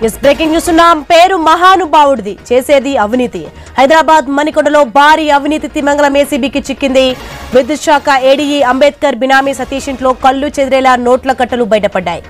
Yes breaking news ఉన్నాం. పేరు మహానుభావుడిది, చేసేది అవినీతి. హైదరాబాద్ మణికొండలో భారీ అవినీతి తిమంగళం ఏసీబీకి చిక్కింది. విద్యుత్ శాఖ ఏడీఈ అంబేద్కర్ బినామీ సతీష్ ఇంట్లో కళ్ళు చెదిరేలా నోట్ల కట్టలు బయటపడ్డాయి.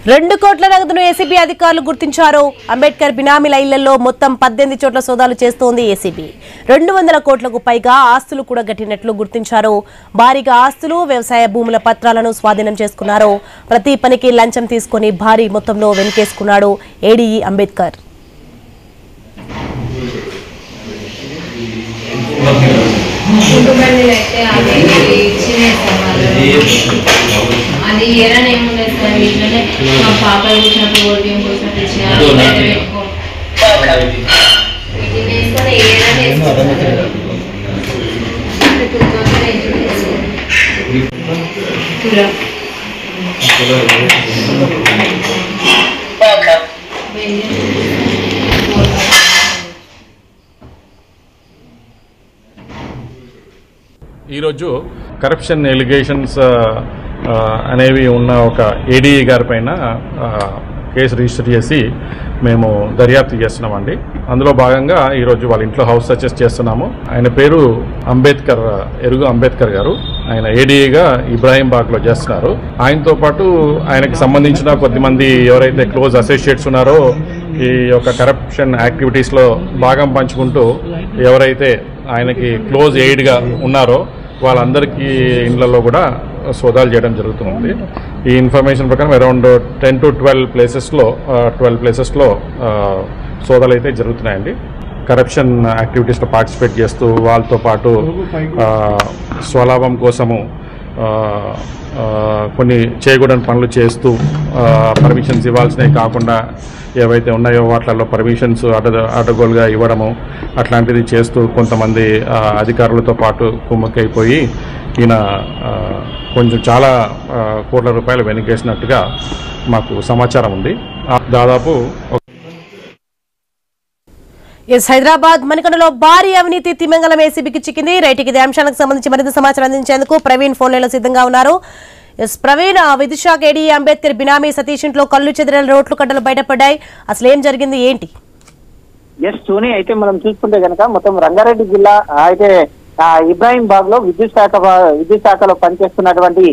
రెండు కోట్ల నగదును ఏసీబీ అధికారులు గుర్తించారు. అంబేద్కర్ బినామీల ఇళ్లలో మొత్తం 18 చోట్ల సోదాలు చేస్తోంది ఏసీబీ. 200 కోట్లకు పైగా ఆస్తులు కూడా గట్టినట్లు గుర్తించారు. భారీగా ఆస్తులు, వ్యవసాయ భూముల పత్రాలను స్వాధీనం చేసుకున్నారు. ప్రతి పనికి లంచం తీసుకుని భారీ మొత్తంలో వెనుకేసుకున్నాడు ఏడీఈ అంబేద్కర్. ఈరోజు కరప్షన్ ఎలిగేషన్స్ అనేవి ఉన్న ఒక ఏడీఈ గారి పైన కేసు రిజిస్టర్ చేసి మేము దర్యాప్తు చేస్తున్నామండి. అందులో భాగంగా ఈరోజు వాళ్ళ ఇంట్లో హౌస్ సర్చెస్ చేస్తున్నాము. ఆయన పేరు అంబేద్కర్, ఎరుగు అంబేద్కర్ గారు. ఆయన ఏడీఈగా ఇబ్రాహీంబాగ్లో చేస్తున్నారు. ఆయనతో పాటు ఆయనకి సంబంధించిన కొద్దిమంది ఎవరైతే క్లోజ్ అసోసియేట్స్ ఉన్నారో ఈ యొక్క కరప్షన్ యాక్టివిటీస్లో భాగం పంచుకుంటూ ఎవరైతే ఆయనకి క్లోజ్ ఎయిడ్గా ఉన్నారో వాళ్ళందరికీ ఇండ్లలో కూడా సోదాలు చేయడం జరుగుతుంది. ఈ ఇన్ఫర్మేషన్ ప్రకారం అరౌండ్ 10 to 12 ప్లేసెస్లో సోదాలు అయితే జరుగుతున్నాయండి. కరప్షన్ యాక్టివిటీస్లో పార్టిసిపేట్ చేస్తూ వాళ్ళతో పాటు స్వలాభం కోసము కొన్ని చేయకూడని పనులు చేస్తూ పర్మిషన్స్ ఇవ్వాల్సినవి కాకుండా ఏవైతే ఉన్నాయో వాటిల్లో పర్మిషన్స్ అడ్డగోలుగా ఇవ్వడము అట్లాంటిది చేస్తూ కొంతమంది అధికారులతో పాటు కుమ్మక్కైపోయి ఈయన కొంచెం చాలా కోట్ల రూపాయలు వెనకేసినట్టుగా మాకు సమాచారం ఉంది. దాదాపు హైదరాబాద్ మణికొండలో భారీ అవినీతి తిమంగళం ఏసీబీకి చిక్కింది. రైట్కి ఇదే అంశానికి సంబంధించి మరింత సమాచారం అందించేందుకు ప్రవీణ్ ఫోన్ లైన్లో సిద్ధంగా ఉన్నారు. ప్రవీణ్, విద్యుత్ శాఖ ఏడీఈ అంబేద్కర్ బినామీ సతీష్ ఇంట్లో కళ్ళు చెదిరేల రోడ్లు కట్టలు బయటపడ్డాయి. అసలు ఏం జరిగింది, ఏంటి? ఎస్ సోని, అయితే మనం చూసుకుంటే కనుక మొత్తం రంగారెడ్డి జిల్లా అయితే ఇబ్రాహీంబాగ్ లో విద్యుత్ శాఖలో పనిచేస్తున్నటువంటి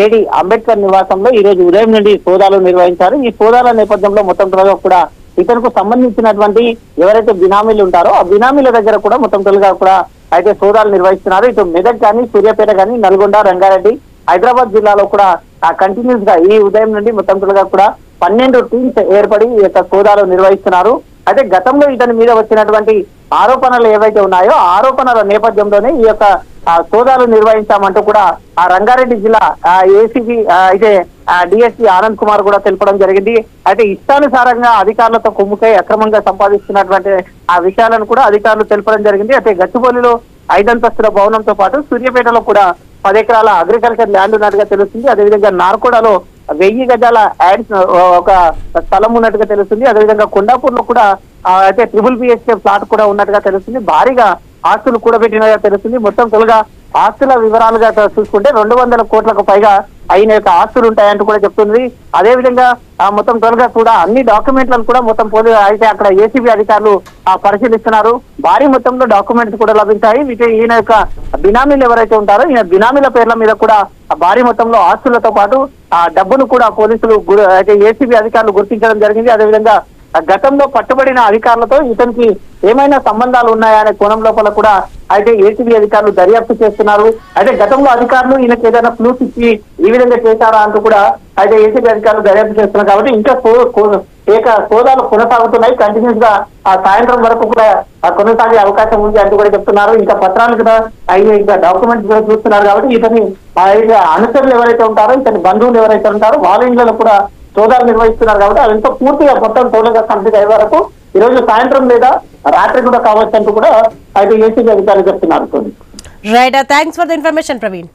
ఏడీ అంబేద్కర్ నివాసంలో ఈ రోజు ఉదయం నుండి సోదాలు నిర్వహించారు. ఈ సోదాల నేపథ్యంలో మొత్తం కూడా ఇతరులకు సంబంధించినటువంటి ఎవరైతే బినామీలు ఉంటారో ఆ బినామీల దగ్గర కూడా మొత్తం కూడా అయితే సోదాలు నిర్వహిస్తున్నారు. ఇటు మెదక్ కానీ, సూర్యాపేట కానీ, నల్గొండ, రంగారెడ్డి, హైదరాబాద్ జిల్లాలో కూడా కంటిన్యూస్ గా ఈ ఉదయం నుండి మొత్తం కూడా 12 టీమ్స్ ఏర్పడి ఈ యొక్క సోదాలు నిర్వహిస్తున్నారు. అయితే గతంలో ఇతని మీద వచ్చినటువంటి ఆరోపణలు ఏవైతే ఉన్నాయో ఆరోపణల నేపథ్యంలోనే ఈ యొక్క సోదాలు నిర్వహించామంటూ కూడా ఆ రంగారెడ్డి జిల్లా ఏసీబీ అయితే డిఎస్పీ ఆనంద్ కుమార్ కూడా తెలపడం జరిగింది. అయితే ఇష్టానుసారంగా అధికారులతో కుమ్ముకై అక్రమంగా సంపాదిస్తున్నటువంటి ఆ విషయాలను కూడా అధికారులు తెలపడం జరిగింది. అయితే గచ్చిబౌలిలో 5 అంతస్తుల భవనంతో పాటు సూర్యాపేటలో కూడా 10 ఎకరాల అగ్రికల్చర్ ల్యాండ్ ఉన్నట్టుగా తెలుస్తుంది. అదేవిధంగా నార్కోడాలో 1000 గజాల యాడ్స్ ఒక స్థలం ఉన్నట్టుగా తెలుస్తుంది. అదేవిధంగా కొండాపూర్ లో కూడా అయితే 3 BHK ఫ్లాట్ కూడా ఉన్నట్టుగా తెలుస్తుంది. భారీగా ఆస్తులు కూడా పెట్టినట్టుగా తెలుస్తుంది. మొత్తం తొలగా ఆస్తుల వివరాలుగా చూసుకుంటే 200 కోట్లకు పైగా అయిన యొక్క ఆస్తులు ఉంటాయంటూ కూడా చెప్తుంది. అదేవిధంగా మొత్తం త్వరగా కూడా అన్ని డాక్యుమెంట్లను కూడా మొత్తం అయితే అక్కడ ఏసీబీ అధికారులు పరిశీలిస్తున్నారు. భారీ మొత్తంలో డాక్యుమెంట్స్ కూడా లభించాయి. ఈయన యొక్క బినామీలు ఎవరైతే ఉంటారో ఈయన బినామీల పేర్ల మీద కూడా భారీ మొత్తంలో ఆస్తులతో పాటు డబ్బును కూడా పోలీసులు అయితే ఏసీబీ అధికారులు గుర్తించడం జరిగింది. అదేవిధంగా గతంలో పట్టుబడిన అధికారులతో ఇతనికి ఏమైనా సంబంధాలు ఉన్నాయా అనే కోణం లోపల కూడా అయితే ఏసీబీ అధికారులు దర్యాప్తు చేస్తున్నారు. అయితే గతంలో అధికారులు ఈయనకి ఏదైనా క్లూస్ ఇచ్చి ఈ విధంగా చేశారా అంటూ కూడా అయితే ఏసీబీ అధికారులు దర్యాప్తు చేస్తున్నారు. కాబట్టి ఇంకా సోదాలు కొనసాగుతున్నాయి. కంటిన్యూస్ గా సాయంత్రం వరకు కూడా కొనసాగే అవకాశం ఉంది అంటూ కూడా చెప్తున్నారు. ఇంకా పత్రాలు కూడా ఇంకా డాక్యుమెంట్స్ కూడా చూస్తున్నారు. కాబట్టి ఇతని అనుచరులు ఎవరైతే ఉంటారో ఇతని బంధువులు ఎవరైతే ఉంటారో వాళ్ళ ఇంట్లో కూడా సోదాలు నిర్వహిస్తున్నారు. కాబట్టి అదంతా పూర్తిగా మొత్తం తోలుగా కంప్లీట్ అయ్యే వరకు ఈ రోజు సాయంత్రం లేదా రాత్రి కూడా కావచ్చు అంటూ కూడా అయితే ఏసీబీ అధికారులు చెప్తున్నారు. Right, thanks for the information Praveen.